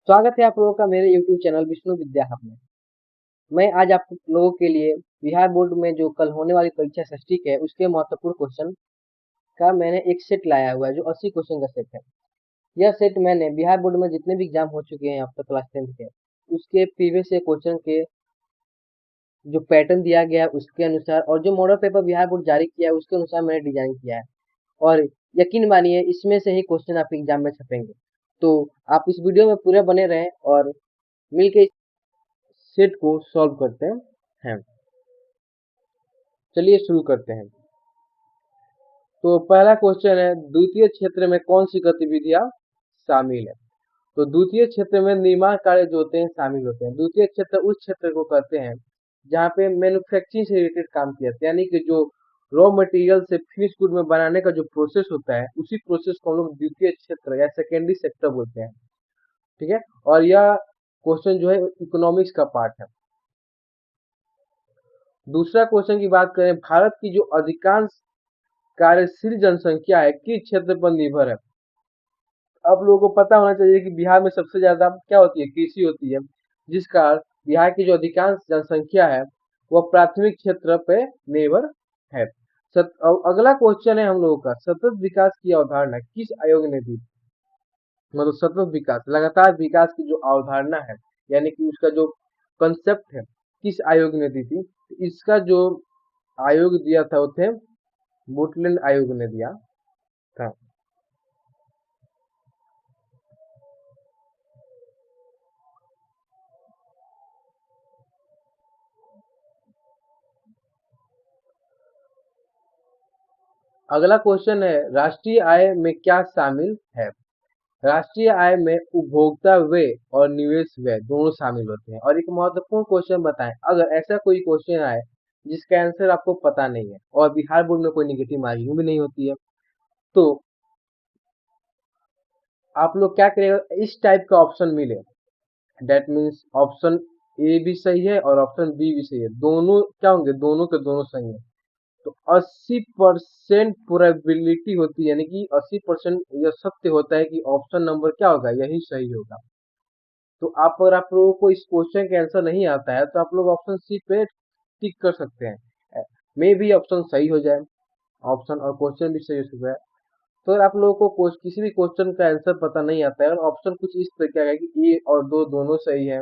स्वागत है आप लोगों का मेरे YouTube चैनल विष्णु विद्या हब में। मैं आज आप लोगों के लिए बिहार बोर्ड में जो कल होने वाली परीक्षा सृष्टि है उसके महत्वपूर्ण क्वेश्चन का मैंने एक सेट लाया हुआ है जो 80 क्वेश्चन का सेट है। यह सेट मैंने बिहार बोर्ड में जितने भी एग्जाम हो चुके हैं अब तक क्लास 10th के उसके प्रीवियस क्वेश्चन के जो पैटर्न दिया गया है उसके अनुसार और जो मॉडल पेपर बिहार बोर्ड जारी किया है उसके अनुसार मैंने डिजाइन किया है। और यकीन मानिए इसमें से ही क्वेश्चन आपके एग्जाम में छपेंगे। तो आप इस वीडियो में पूरे बने रहें और मिलके सेट को सॉल्व करते हैं। चलिए शुरू करते हैं। तो पहला क्वेश्चन है, द्वितीय क्षेत्र में कौन सी गतिविधियां शामिल है? तो द्वितीय क्षेत्र में निर्माण कार्य जो होते हैं शामिल होते हैं। द्वितीय क्षेत्र उस क्षेत्र को कहते हैं जहाँ पे मैन्युफैक्चरिंग से रिलेटेड काम किया जाता है, यानी कि जो रॉ मटेरियल से फिनिश गुड में बनाने का जो प्रोसेस होता है उसी प्रोसेस को हम लोग द्वितीय क्षेत्र या सेकेंडरी सेक्टर बोलते हैं। ठीक है, और यह क्वेश्चन जो है इकोनॉमिक्स का पार्ट है। दूसरा क्वेश्चन की बात करें, भारत की जो अधिकांश कार्यशील जनसंख्या है किस क्षेत्र पर निर्भर है? आप लोगों को पता होना चाहिए कि बिहार में सबसे ज्यादा क्या होती है, कृषि होती है, जिस कारण बिहार की जो अधिकांश जनसंख्या है वह प्राथमिक क्षेत्र पे निर्भर है। अगला क्वेश्चन है हम लोगों का, सतत विकास की अवधारणा किस आयोग ने दी? मतलब सतत विकास, लगातार विकास की जो अवधारणा है, यानी कि उसका जो कंसेप्ट है, किस आयोग ने दी थी? इसका जो आयोग दिया था वो थे वुडलैंड आयोग ने दिया था। अगला क्वेश्चन है, राष्ट्रीय आय में क्या शामिल है? राष्ट्रीय आय में उपभोक्ता व्यय और निवेश व्यय दोनों शामिल होते हैं। और एक महत्वपूर्ण क्वेश्चन बताएं, अगर ऐसा कोई क्वेश्चन आए जिसका आंसर आपको पता नहीं है और बिहार बोर्ड में कोई निगेटिव मार्किंग भी नहीं होती है, तो आप लोग क्या करेगा, इस टाइप का ऑप्शन मिले, दैट मीन्स ऑप्शन ए भी सही है और ऑप्शन बी भी सही है, दोनों क्या होंगे, दोनों के दोनों सही है, तो 80% प्रोबेबिलिटी होती है, यानी कि 80% यह सत्य होता है कि ऑप्शन नंबर क्या होगा, यही सही होगा। तो आप, अगर आप लोगों को इस क्वेश्चन का आंसर नहीं आता है तो आप लोग ऑप्शन सी पे टिक कर सकते हैं, मे भी ऑप्शन सही हो जाए, ऑप्शन और क्वेश्चन भी सही हो सकता है। तो अगर आप लोगों को किसी भी क्वेश्चन का आंसर पता नहीं आता है और ऑप्शन कुछ इस तरह का है कि ए और दो दोनों सही है,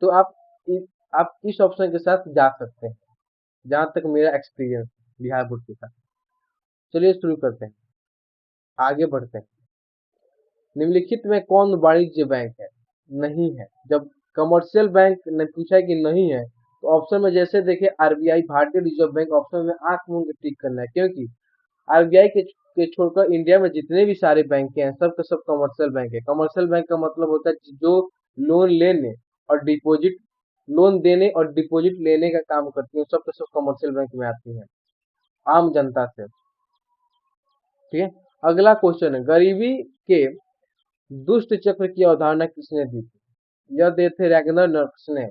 तो आप इस ऑप्शन के साथ जा सकते हैं, जहां तक मेरा एक्सपीरियंस बिहार बोर्ड के साथ। चलिए शुरू करते हैं, आगे बढ़ते हैं। निम्नलिखित में कौन वाणिज्य बैंक है? नहीं है। जब कमर्शियल बैंक ने पूछा है कि नहीं है, तो ऑप्शन में जैसे देखिए आरबीआई, भारतीय रिजर्व बैंक, ऑप्शन में आंख मूंद के टिक करना है, क्योंकि आरबीआई के छोड़कर इंडिया में जितने भी सारे बैंक हैं सब के सब कमर्शियल बैंक है। कमर्शियल बैंक का मतलब होता है जो लोन लेने और डिपॉजिट, लोन देने और डिपॉजिट लेने का काम करती है, सब के सब कमर्शियल बैंक में आती है आम जनता से। ठीक है, अगला क्वेश्चन है, गरीबी के दुष्ट चक्र की अवधारणा किसने दी थी? यह दे थे रैगनर नर्क्स ने।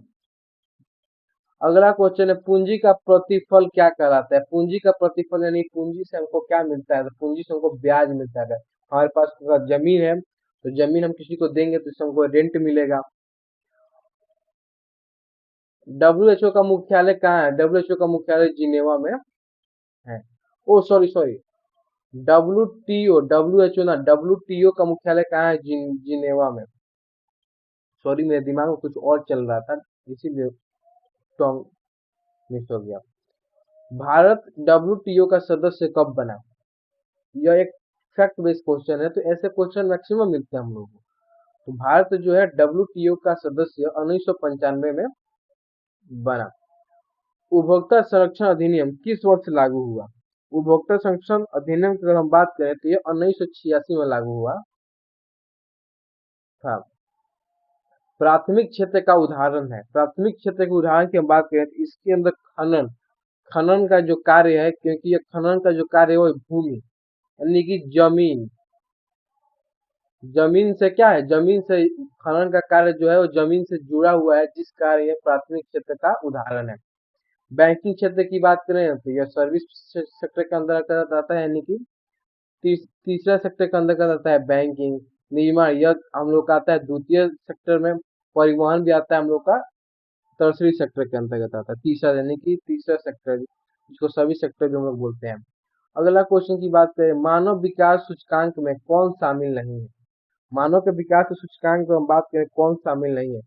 अगला क्वेश्चन है, पूंजी का प्रतिफल क्या कहलाता है? पूंजी का प्रतिफल यानी पूंजी से हमको क्या मिलता है? तो पूंजी से हमको ब्याज मिलता है। हमारे पास अगर जमीन है तो जमीन हम किसी को देंगे तो इससे हमको रेंट मिलेगा। डब्ल्यूएचओ का मुख्यालय कहाँ है? डब्ल्यूएचओ का मुख्यालय जिनेवा में है। ओ सॉरी सॉरी, डब्ल्यूटीओ, डब्ल्यूएचओ ना, डब्ल्यूटीओ का मुख्यालय कहाँ है? जिनेवा में। सॉरी, मेरे दिमाग में कुछ और चल रहा था, इसीलिए टॉन्ग मिस हो गया। भारत डब्ल्यूटीओ का सदस्य कब बना? यह एक फैक्ट बेस्ड क्वेश्चन है, तो ऐसे क्वेश्चन मैक्सिमम मिलते हैं हम लोगों को। तो भारत जो है डब्ल्यूटीओ का सदस्य 1995 में बना। उपभोक्ता संरक्षण अधिनियम किस वर्ष लागू हुआ? उपभोक्ता संरक्षण अधिनियम की अगर हम बात करें तो ये 1986 में लागू हुआ था। प्राथमिक क्षेत्र का उदाहरण है, प्राथमिक क्षेत्र के उदाहरण की हम बात करें तो इसके अंदर खनन, खनन का जो कार्य है, क्योंकि ये खनन का जो कार्य है वो भूमि यानी कि जमीन, जमीन से क्या है, जमीन से खनन का कार्य जो है वो जमीन से जुड़ा हुआ है, जिस कार्य ये प्राथमिक क्षेत्र का उदाहरण है। बैंकिंग क्षेत्र की बात करें तो यह सर्विस सेक्टर के अंदर आता है, यानी कि तीसरा सेक्टर के अंदर आता है बैंकिंग। निर्माण, यह हम लोग का आता है द्वितीय सेक्टर में। परिवहन भी आता है हम लोग का टर्सरी सेक्टर के अंतर्गत आता है। तीसरा यानी कि तीसरा सेक्टर, जिसको सभी सेक्टर भी हम लोग बोलते हैं। अगला क्वेश्चन की बात करें, मानव विकास सूचकांक में कौन शामिल नहीं है? मानव के विकास के सूचकांक में हम बात करें कौन शामिल नहीं है,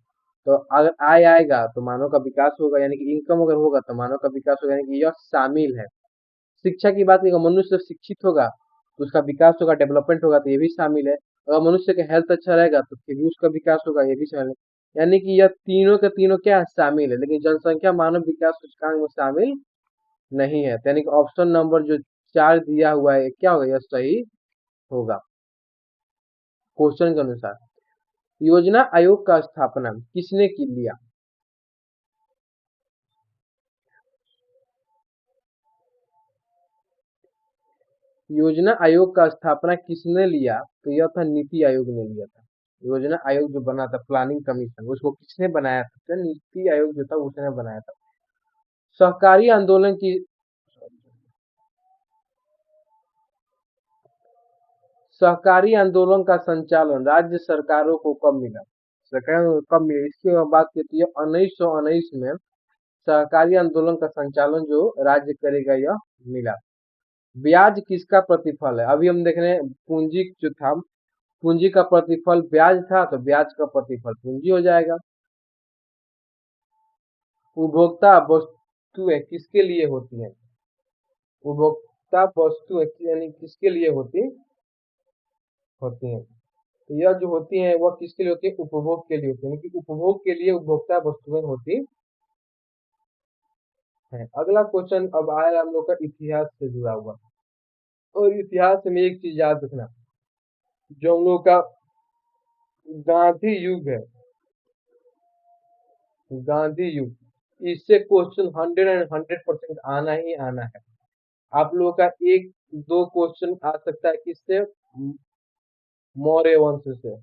तो अगर आय आएगा तो मानव का विकास होगा, यानी कि इनकम अगर होगा तो मानव का विकास होगा, यानी कि यह शामिल है। शिक्षा की बात करें, मनुष्य शिक्षित होगा तो उसका विकास होगा, डेवलपमेंट होगा, तो ये भी शामिल है। अगर मनुष्य का हेल्थ अच्छा रहेगा तो फिर भी उसका विकास होगा, ये भी शामिल है। यानी कि यह तीनों के तीनों क्या है, शामिल है। लेकिन जनसंख्या मानव विकास सूचकांक में शामिल नहीं है, तो यानी कि ऑप्शन नंबर जो 4 दिया हुआ है क्या होगा, यह सही होगा क्वेश्चन के अनुसार। योजना आयोग का स्थापना किसने की लिया? योजना आयोग का स्थापना किसने लिया, तो यह था नीति आयोग ने लिया था। योजना आयोग जो बना था, प्लानिंग कमीशन, उसको किसने बनाया था, तो नीति आयोग जो था उसने बनाया था। सहकारी आंदोलन की सहकारी आंदोलन का संचालन राज्य सरकारों को कब मिला? सरकार को कब मिला, इसकी बात करती है 1919 में सहकारी आंदोलन का संचालन जो राज्य करेगा यह मिला। ब्याज किसका प्रतिफल है? अभी हम देख रहे हैं पूंजी जो था, पूंजी का प्रतिफल ब्याज था, तो ब्याज का प्रतिफल पूंजी हो जाएगा। उपभोक्ता वस्तुएं किसके लिए होती हैं? उपभोक्ता वस्तुएं यानी किसके लिए होती होती हैं? तो यह जो होती हैं वह किसके लिए होती है? उपभोग के लिए होती है, यानी कि उपभोग के लिए उपभोक्ता वस्तुएं होती हैं। अगला क्वेश्चन अब आया हम लोग का इतिहास से जुड़ा हुआ, और इतिहास में एक चीज याद रखना, जो हम लोग का गांधी युग है, गांधी युग, इससे क्वेश्चन 100% आना ही आना है। आप लोगों का एक दो क्वेश्चन आ सकता है किससे, मौर्य वंश से।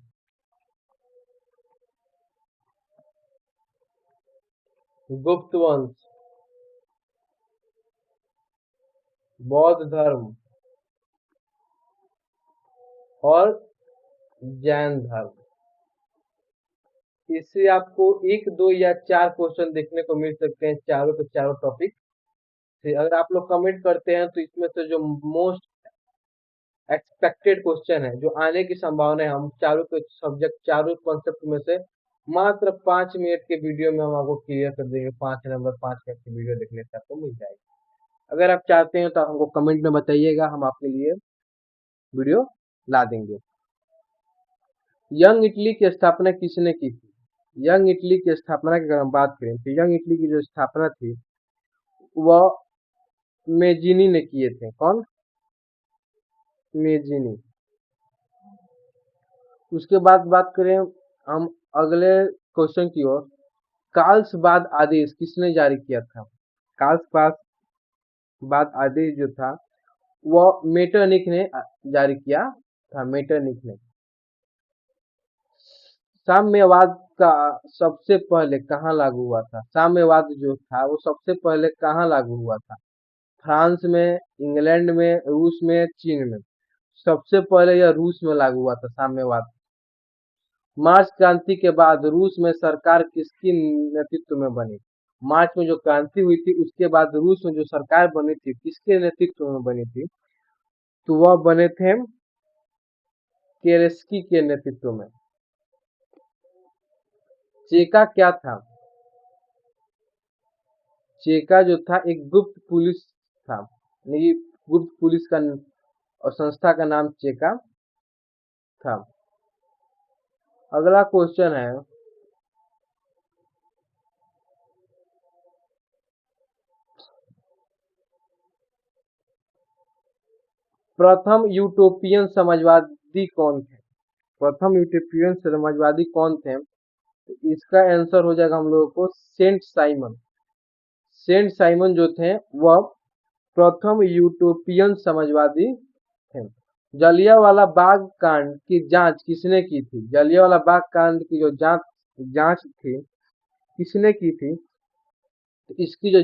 गुप्त वंश, बौद्ध धर्म और जैन धर्म, इससे आपको एक दो या चार क्वेश्चन देखने को मिल सकते हैं, चारों के चारों टॉपिक से। अगर आप लोग कमेंट करते हैं तो इसमें से जो मोस्ट एक्सपेक्टेड क्वेश्चन है, जो आने की संभावना है, हम चारों के सब्जेक्ट चारों कॉन्सेप्ट में से मात्र 5 मिनट के वीडियो में हम आपको क्लियर कर देंगे। 5 मिनट की वीडियो देखने से आपको मिल जाएगी। अगर आप चाहते हैं तो आप हमको कमेंट में बताइएगा, हम आपके लिए वीडियो ला देंगे। यंग इटली की स्थापना किसने की थी? यंग इटली की स्थापना की अगर हम बात करें तो यंग इटली की जो स्थापना थी वह मेजिनी ने किए थे। कौन? मेजिनी। उसके बाद बात करें हम अगले क्वेश्चन की ओर, काल्सबाद आदेश किसने जारी किया था? काल्सबाद आदेश जो था वह मेटरनिख ने जारी किया था, मेटरनिख ने। साम्यवाद का सबसे पहले कहाँ लागू हुआ था? साम्यवाद जो था वो सबसे पहले कहाँ लागू हुआ था? फ्रांस में, इंग्लैंड में, रूस में, चीन में। सबसे पहले यह रूस में लागू हुआ था साम्यवाद। मार्च क्रांति के बाद रूस में सरकार किसकी नेतृत्व में बनी? मार्च में जो क्रांति हुई थी उसके बाद रूस में जो सरकार बनी थी किसके नेतृत्व में बनी थी? तो वह बने थे केरेस्की के नेतृत्व में। चेका क्या था? चेका जो था एक गुप्त पुलिस था, यानी गुप्त पुलिस का और संस्था का नाम चेका था। अगला क्वेश्चन है, प्रथम यूटोपियन समाजवादी कौन थे? प्रथम यूटोपियन समाजवादी कौन थे? तो इसका आंसर हो जाएगा हम लोगों को सेंट साइमन। सेंट साइमन जो थे वह प्रथम यूटोपियन समाजवादी थे। जलियांवाला बाग कांड की जांच किसने की थी? जलियांवाला बाग कांड की जो जांच जांच थी किसने की थी? तो इसकी जो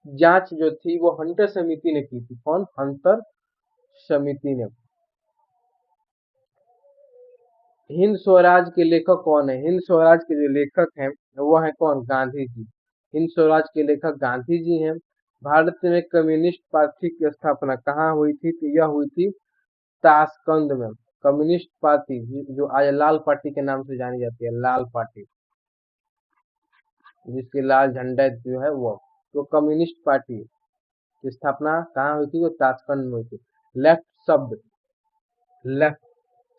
जांच जो थी वो हंटर समिति ने की थी। कौन? हंटर समिति ने। हिंद स्वराज के लेखक कौन है? हिंद स्वराज के जो लेखक हैं वो है कौन? गांधी जी। हिंद स्वराज के लेखक गांधी जी हैं। भारत में कम्युनिस्ट पार्टी की स्थापना कहाँ हुई थी? तो यह हुई थी ताशकंद में। कम्युनिस्ट पार्टी जो आज लाल पार्टी के नाम से जानी जाती है, लाल पार्टी, जिसके लाल झंडा जो है वो, तो कम्युनिस्ट पार्टी की स्थापना कहाँ हुई थी? वो ताशकंद में हुई थी। लेफ्ट शब्द, लेफ्ट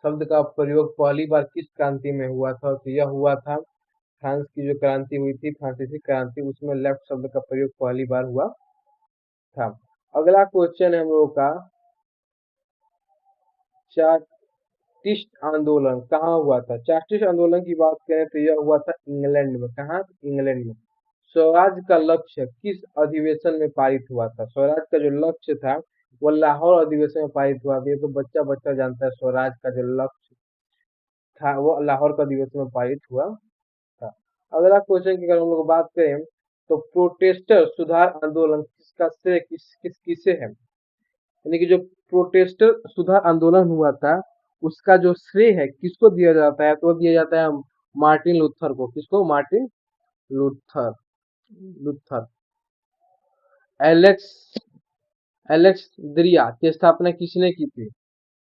शब्द का प्रयोग पहली बार किस क्रांति में हुआ था? तो यह हुआ था फ्रांस की जो क्रांति हुई थी, फ्रांसीसी क्रांति, उसमें लेफ्ट शब्द का प्रयोग पहली बार हुआ था। अगला क्वेश्चन है हम लोगों का, चार्टिस्ट आंदोलन कहाँ हुआ था? चार्टिस्ट आंदोलन की बात करें तो यह हुआ था इंग्लैंड में। कहाँ? इंग्लैंड में। स्वराज का लक्ष्य किस अधिवेशन में पारित हुआ था? स्वराज का जो लक्ष्य था वो लाहौर अधिवेशन में पारित हुआ था। ये तो बच्चा बच्चा जानता है, स्वराज का जो लक्ष्य था वो लाहौर का अधिवेशन में पारित हुआ था। अगला क्वेश्चन की अगर हम लोग बात करें तो प्रोटेस्टर सुधार आंदोलन किसका श्रेय किसे है? यानी कि जो प्रोटेस्टर सुधार आंदोलन हुआ था उसका जो श्रेय है किसको दिया जाता है? तो दिया जाता है मार्टिन लूथर को। किसको? Martin Luther. लूथर। एलेक्स एलेक्सद्रिया की स्थापना किसने की थी?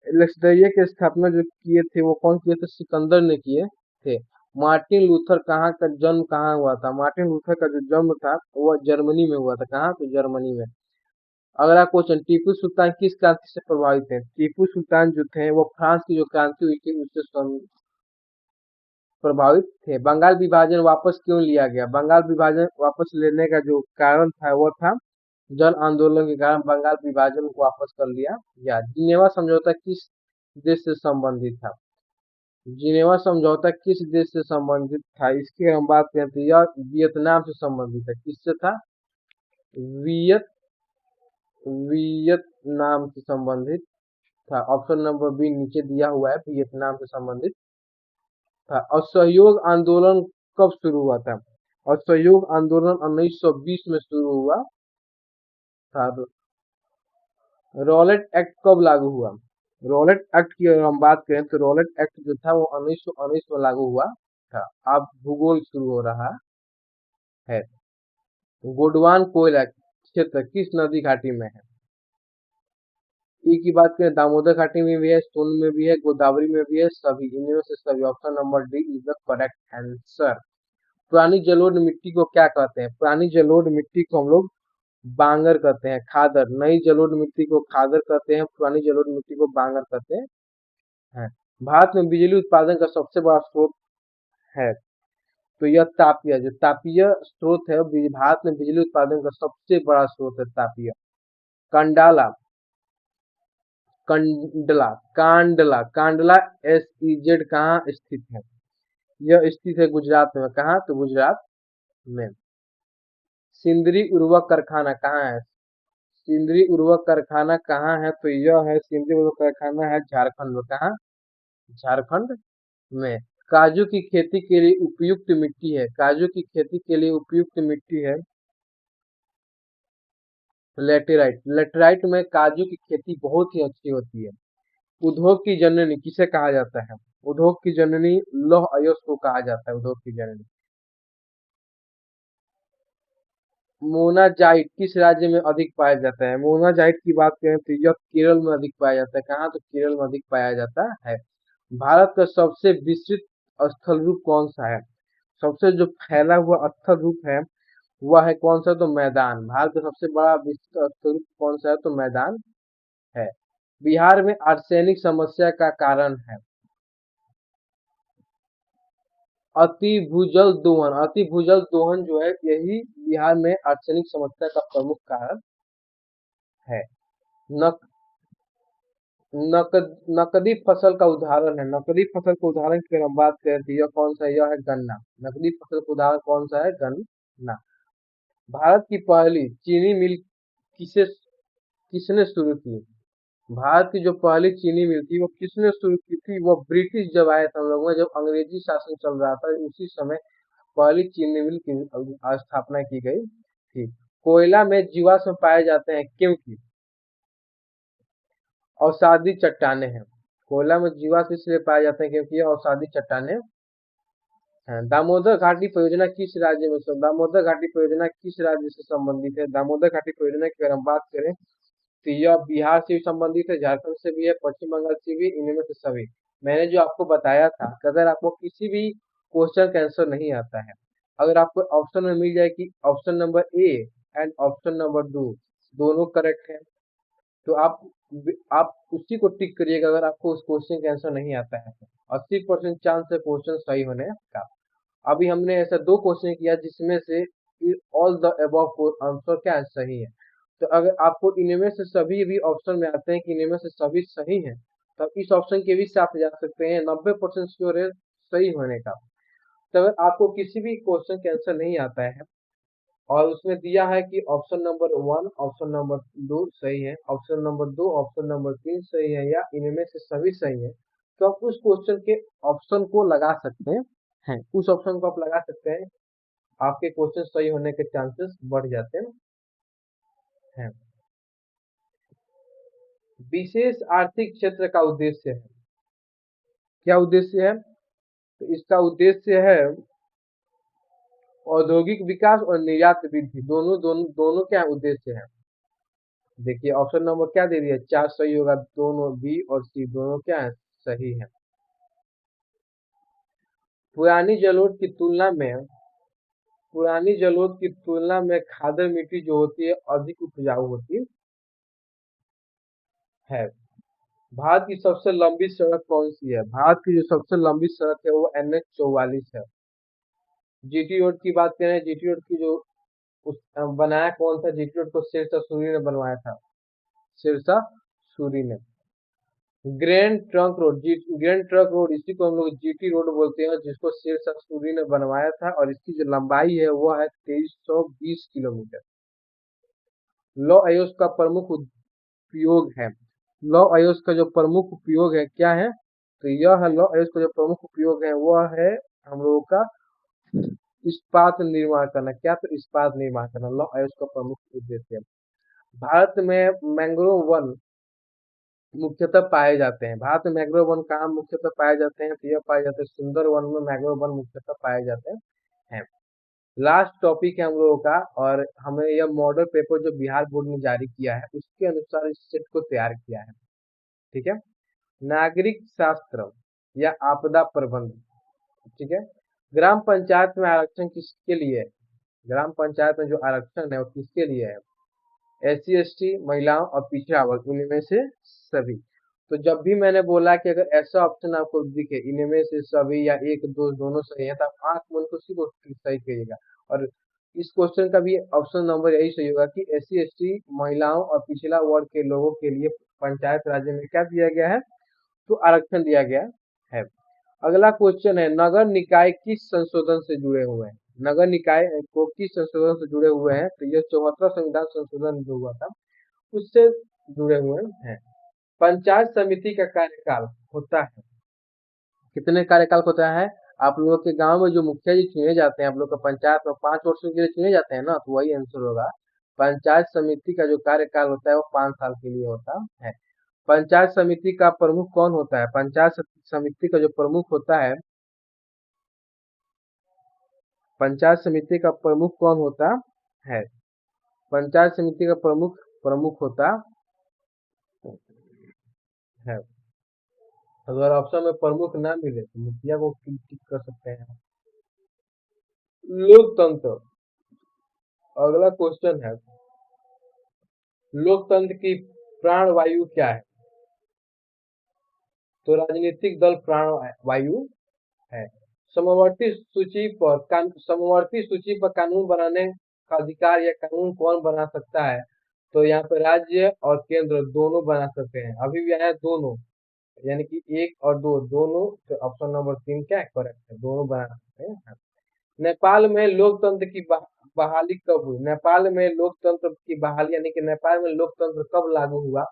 एलेक्सद्रिया की स्थापना जो किए थे वो कौन किए थे? सिकंदर ने किए थे। मार्टिन लूथर कहाँ का जन्म कहाँ हुआ था? मार्टिन लूथर का जो जन्म था वो जर्मनी में हुआ था। कहाँ? तो जर्मनी में। अगला क्वेश्चन, टीपू सुल्तान किस क्रांति से प्रभावित थे? टीपू सुल्तान जो थे वो फ्रांस की जो क्रांति हुई थी उससे प्रभावित थे। बंगाल विभाजन वापस क्यों लिया गया? बंगाल विभाजन वापस लेने का जो कारण था वो था जन आंदोलन के कारण बंगाल विभाजन को वापस कर लिया गया। जिनेवा समझौता किस देश से संबंधित था? जिनेवा समझौता किस देश से संबंधित था? इसकी हम बात करें तो यह वियतनाम से संबंधित है। किससे था? वियत वियतनाम से संबंधित था। ऑप्शन नंबर बी नीचे दिया हुआ है, वियतनाम से संबंधित था। असहयोग आंदोलन कब शुरू हुआ था? असहयोग आंदोलन 1920 में शुरू हुआ था। रॉलेट एक्ट कब लागू हुआ? रॉलेट एक्ट की अगर हम बात करें तो रॉलेट एक्ट जो था वो 1919 में लागू हुआ था। अब भूगोल शुरू हो रहा है। गोडवान कोयला क्षेत्र किस नदी घाटी में है? ई की बात करें दामोदर घाटी में भी है, सोन में भी है, गोदावरी में भी है, सभी इनमें से सभी। Option number D is the correct answer. पुरानी जलोढ़ मिट्टी को क्या कहते हैं? पुरानी जलोढ़ मिट्टी को हम लोग बांगर कहते हैं, खादर। नई जलोढ़ मिट्टी को खादर कहते हैं, पुरानी जलोढ़ मिट्टी को बांगर कहते हैं। भारत में बिजली उत्पादन का सबसे बड़ा स्रोत है तो यह तापीय, जो तापीय स्रोत है भारत में बिजली उत्पादन का सबसे बड़ा स्रोत है तापीय। कंडाला, कंडला, कांडला, कांडला SEZ कहाँ स्थित है? यह स्थित है गुजरात में। कहाँ? तो गुजरात में। सिंदरी उर्वरक कारखाना कहाँ है? सिंदरी उर्वरक कारखाना कहाँ है? तो यह है सिंदरी उर्वरक कारखाना है झारखंड में। कहाँ? झारखंड में। काजू की खेती के लिए उपयुक्त मिट्टी है, काजू की खेती के लिए उपयुक्त मिट्टी है लेटेराइट। लेटेराइट में काजू की खेती बहुत ही अच्छी होती है। उद्योग की जननी किसे कहा जाता है? उद्योग की जननी लौह अयस्क को कहा जाता है, उद्योग की जननी। मोनाजाइट किस राज्य में अधिक पाया जाता है? मोनाजाइट की बात करें तो यह केरल में अधिक पाया जाता है। कहाँ? तो केरल में अधिक पाया जाता है। भारत का सबसे विस्तृत स्थल रूप कौन सा है? सबसे जो फैला हुआ स्थल रूप है वह है कौन सा? तो मैदान। भारत का सबसे बड़ा विस्तृत स्थल रूप कौन सा है? तो मैदान है। बिहार में आर्सेनिक समस्या का कारण है अति भूजल दोहन। अति भूजल दोहन जो है यही बिहार में आर्सेनिक समस्या का प्रमुख कारण है। नक, नकदी फसल का उदाहरण है। नकदी फसल का उदाहरण की अगर हम बात करें तो यह कौन सा है? यह है गन्ना। नकदी फसल का उदाहरण कौन सा है? गन्ना। भारत की पहली चीनी मिल किसने शुरू की? भारत की जो पहली चीनी मिल थी वो किसने शुरू की थी? वो ब्रिटिश जब आए थे हम लोग में, जब अंग्रेजी शासन चल रहा था उसी समय पहली चीनी मिल की स्थापना की गई थी। कोयला में जीवाश्म पाए जाते हैं क्योंकि अवसादी चट्टाने हैं। कोयला में जीवाश्म इसलिए पाए जाते हैं क्योंकि ये औषधि चट्टाने हैं। दामोदर घाटी परियोजना किस राज्य में दामोदर घाटी परियोजना किस राज्य से संबंधित है? दामोदर घाटी परियोजना की अगर हम बात करें तो यह बिहार से भी संबंधित है, झारखंड से भी है, पश्चिम बंगाल से भी, इनमें से सभी। मैंने जो आपको बताया था कि अगर आपको किसी भी क्वेश्चन का आंसर नहीं आता है, अगर आपको ऑप्शन में मिल जाए कि option number A and option number दो दोनों करेक्ट है, तो आप उसी को टिक करिएगा अगर आपको उस क्वेश्चन का आंसर नहीं आता है। 80% चांस है क्वेश्चन सही होने का। अभी हमने ऐसा दो क्वेश्चन किया जिसमें से ऑल द अबव आंसर क्या सही है। तो अगर आपको इनमें से सभी भी ऑप्शन में आते हैं कि इनमें से सभी सही हैं, तो आप इस ऑप्शन के भी साथ जा सकते हैं। 90% श्योर है सही होने का। तो अगर आपको किसी भी क्वेश्चन के आंसर नहीं आता है और उसमें दिया है कि option number one, option number दो सही है, ऑप्शन नंबर दो, ऑप्शन नंबर तीन सही है, या इनमें से सभी सही है, तो आप उस क्वेश्चन के ऑप्शन को लगा सकते हैं, उस ऑप्शन को आप लगा सकते हैं। आपके क्वेश्चन सही होने के चांसेस बढ़ जाते हैं। विशेष आर्थिक क्षेत्र का उद्देश्य है, क्या उद्देश्य है? तो इसका उद्देश्य है औद्योगिक विकास और निर्यात वृद्धि, दोनों दोनों दोनों क्या उद्देश्य है? देखिए ऑप्शन नंबर क्या दे दिया, चार सही होगा, दोनों बी और सी दोनों क्या है सही है। पुरानी जलोढ़ की तुलना में पुरानी जलोढ़ की तुलना में खादर मिट्टी जो होती है अधिक उपजाऊ होती है। भारत की सबसे लंबी सड़क कौन सी है? भारत की जो सबसे लंबी सड़क है वो NH 44 है। जीटी रोड की बात करें, जीटी रोड की जो बनाया कौन था? जीटी रोड को शेरशाह सूरी ने बनवाया था, शेरशाह सूरी ने। ग्रैंड ट्रंक रोड इसी को हम लोग जीटी रोड बोलते हैं, जिसको शेरशाह सूरी ने बनवाया था, और इसकी जो लंबाई है वो है 2320 किलोमीटर। लौह अयस्क का प्रमुख उपयोग है, लौह अयस्क का जो प्रमुख उपयोग है क्या है? तो यह है लौह अयस्क का जो प्रमुख उपयोग है वह है हम लोगों का इस्पात निर्माण करना। क्या? तो इस्पात निर्माण करना लौह अयस्क का प्रमुख उद्देश्य है। भारत में मैंग्रोव वन मुख्यतः पाए जाते हैं। भारत में मैंग्रोव वन कहाँ मुख्यतः पाए जाते हैं? तो यह पाए जाते हैं सुंदर वन में मैंग्रोव वन मुख्यतः पाए जाते हैं। लास्ट टॉपिक है हम लोगों का, और हमें यह मॉडल पेपर जो बिहार बोर्ड ने जारी किया है उसके अनुसार इस सेट को तैयार किया है। ठीक है, नागरिक शास्त्र या आपदा प्रबंधन। ठीक है, ग्राम पंचायत में आरक्षण किसके लिए है? ग्राम पंचायत में जो आरक्षण है वो किसके लिए है? SC ST, महिलाओं और पिछड़ा वर्ग, इनमें से सभी। तो जब भी मैंने बोला कि अगर ऐसा ऑप्शन आपको दिखे इनमें से सभी या एक दो दोनों सही है, तो आप आंख मूंद के उसी को सही करिएगा। और इस क्वेश्चन का भी ऑप्शन नंबर यही सही होगा कि SC ST, महिलाओं और पिछड़ा वर्ग के लोगों के लिए पंचायत राज्य में क्या दिया गया है? तो आरक्षण दिया गया है। अगला क्वेश्चन है, नगर निकाय किस संशोधन से जुड़े हुए हैं? नगर निकाय को किस संशोधन से जुड़े हुए हैं? तो यह 74वां संविधान संशोधन जो हुआ था उससे जुड़े हुए हैं। पंचायत समिति का कार्यकाल होता है, कितने कार्यकाल होता है? आप लोगों के गांव में जो मुखिया जी चुने जाते हैं, आप लोग का पंचायत में 5 वर्षों के लिए चुने जाते हैं ना, तो वही आंसर होगा। पंचायत समिति का जो कार्यकाल होता है वो 5 साल के लिए होता है। पंचायत समिति का प्रमुख कौन होता है? पंचायत समिति का जो प्रमुख होता है, पंचायत समिति का प्रमुख कौन होता है? पंचायत समिति का प्रमुख प्रमुख होता है। अगर ऑप्शन में प्रमुख ना मिले तो मुखिया को टिक कर सकते हैं। लोकतंत्र, अगला क्वेश्चन है, लोकतंत्र की प्राण वायु क्या है? तो राजनीतिक दल प्राण वायु है। समवर्ती सूची पर कानून बनाने का अधिकार या कानून कौन बना सकता है? तो यहाँ पे राज्य और केंद्र दोनों बना सकते हैं। अभी भी आया दोनों, यानी कि एक और दो दोनों, तो ऑप्शन नंबर 3 क्या है करेक्ट है, दोनों बना सकते हैं। नेपाल में लोकतंत्र की बहाली कब हुई? नेपाल में लोकतंत्र की बहाली यानी कि नेपाल में लोकतंत्र कब लागू हुआ?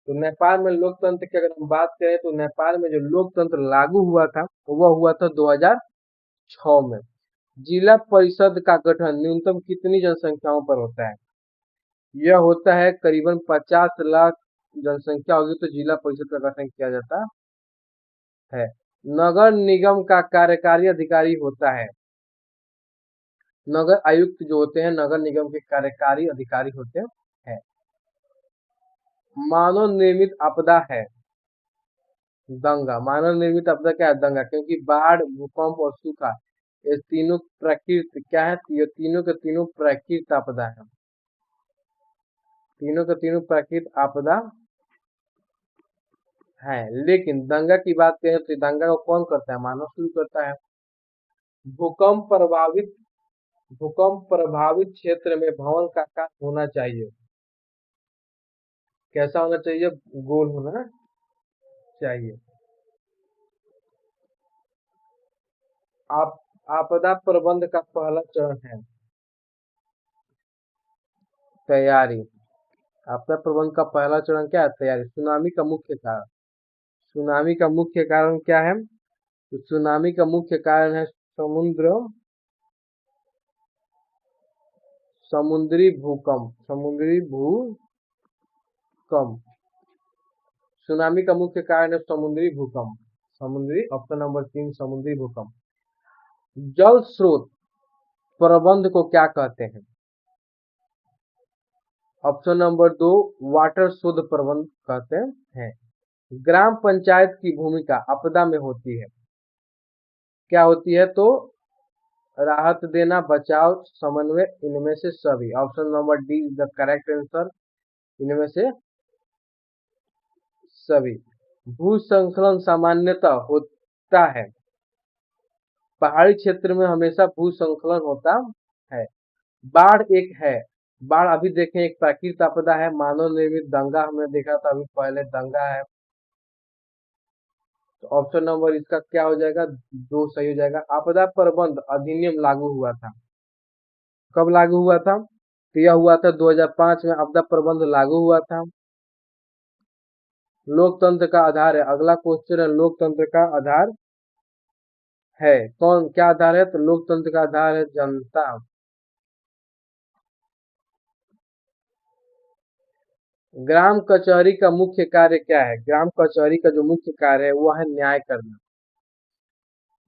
तो नेपाल में लोकतंत्र की अगर हम बात करें तो नेपाल में जो लोकतंत्र लागू हुआ था वह हुआ था 2006 में। जिला परिषद का गठन न्यूनतम कितनी जनसंख्याओं पर होता है? यह होता है करीबन 50 लाख जनसंख्या होगी तो जिला परिषद का गठन किया जाता है। नगर निगम का कार्यकारी अधिकारी होता है, नगर आयुक्त जो होते हैं नगर निगम के कार्यकारी अधिकारी होते हैं। मानव निर्मित आपदा है दंगा। मानव निर्मित आपदा क्या है? दंगा, क्योंकि बाढ़, भूकंप और सूखा ये तीनों प्रकृति क्या है? ये तीनों के तीनों प्राकृतिक आपदा है, तीनों के तीनों प्राकृतिक आपदा है। लेकिन दंगा की बात करें तो दंगा को कौन करता है? मानव शुरू करता है। भूकंप प्रभावित भूकंप प्रभावित क्षेत्र में भवन का आकार होना चाहिए। कैसा होना चाहिए? गोल होना चाहिए। आप आपदा प्रबंध का पहला चरण है तैयारी। आपदा प्रबंध का पहला चरण क्या है? तैयारी। सुनामी का मुख्य कारण, सुनामी का मुख्य कारण क्या है? तो सुनामी का मुख्य कारण है समुद्री भूकंप, समुद्री भूकंप। सुनामी का मुख्य कारण है समुद्री भूकंप, समुद्री, ऑप्शन नंबर 3 समुद्री भूकंप। जल स्रोत प्रबंध को क्या कहते हैं? ऑप्शन नंबर 2 वाटर शोध प्रबंध कहते हैं। ग्राम पंचायत की भूमिका आपदा में होती है, क्या होती है? तो राहत देना, बचाव, समन्वय, इनमें से सभी। Option number D is the correct answer, इनमें से सभी। भू संस्खलन सामान्यतः होता है, पहाड़ी क्षेत्र में हमेशा भू संस्खलन होता है। बाढ़ एक है, बाढ़ अभी देखें एक प्राकृतिक आपदा है। मानव निर्मित दंगा हमने देखा था अभी पहले, दंगा है। तो ऑप्शन नंबर इसका क्या हो जाएगा? 2 सही हो जाएगा। आपदा प्रबंध अधिनियम लागू हुआ था, कब लागू हुआ था? तो यह हुआ था 2005 में आपदा प्रबंध लागू हुआ था। लोकतंत्र का आधार है, अगला क्वेश्चन है लोकतंत्र का आधार है कौन? क्या आधार है? तो लोकतंत्र का आधार है जनता। ग्राम कचहरी का मुख्य कार्य क्या है? ग्राम कचहरी का जो मुख्य कार्य है वह है न्याय करना।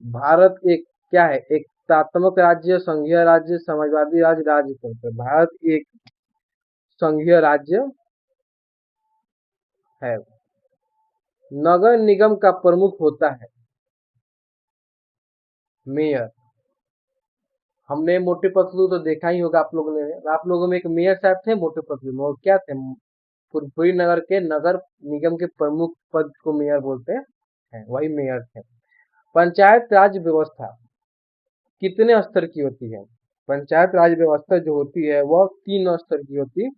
भारत एक क्या है? एकात्मक राज्य, संघीय राज्य, समाजवादी राज्य, राजतंत्र। भारत एक संघीय राज्य है। नगर निगम का प्रमुख होता है मेयर। हमने मोटे पतलू तो देखा ही होगा आप लोगों ने, आप लोगों में एक मेयर साहब थे मोटे पतलू में, वो क्या थे? फुलपुरी नगर के नगर निगम के प्रमुख पद को मेयर बोलते हैं, वही मेयर थे। पंचायत राज व्यवस्था कितने स्तर की होती है? पंचायत राज व्यवस्था जो होती है वह 3 स्तर की होती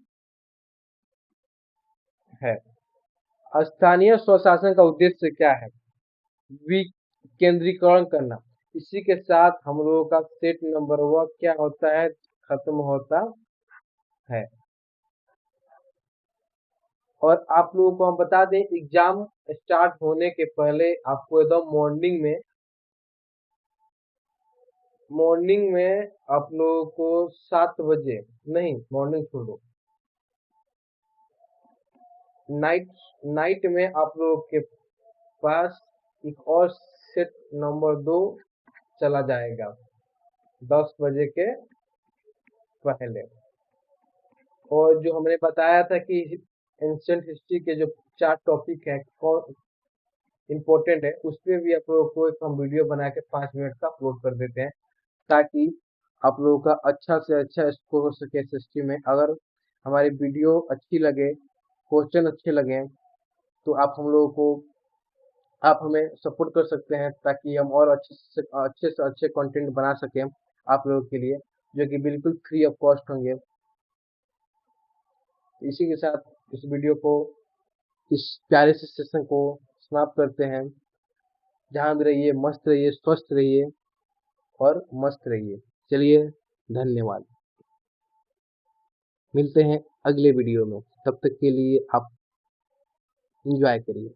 है। स्थानीय स्वशासन का उद्देश्य क्या है? विकेंद्रीकरण करना। इसी के साथ हम लोगों का सेट नंबर वह क्या होता है? खत्म होता है। और आप लोगों को हम बता दें एग्जाम स्टार्ट होने के पहले आपको एकदम मॉर्निंग में आप लोगों को 7 बजे, नहीं मॉर्निंग छोड़ो, नाइट नाइट में आप लोगों के पास एक और सेट नंबर 2 चला जाएगा 10 बजे के पहले। और जो हमने बताया था कि एंशिएंट हिस्ट्री के जो 4 टॉपिक है कौन इम्पोर्टेंट है, उस पे भी आप लोगों को एक हम वीडियो बना के 5 मिनट का अपलोड कर देते हैं, ताकि आप लोगों का अच्छा से अच्छा स्कोर हो सके एसएसटी में। अगर हमारी वीडियो अच्छी लगे, क्वेश्चन अच्छे लगे, तो आप हमें सपोर्ट कर सकते हैं, ताकि हम और अच्छे से अच्छे कंटेंट बना सकें आप लोगों के लिए, जो कि बिल्कुल फ्री ऑफ कॉस्ट होंगे। इसी के साथ इस वीडियो को, इस प्यारे से सेशन को समाप्त करते हैं। जहाँ भी रहिए मस्त रहिए, स्वस्थ रहिए और मस्त रहिए। चलिए, धन्यवाद। मिलते हैं अगले वीडियो में, तब तक के लिए आप एंजॉय करिए।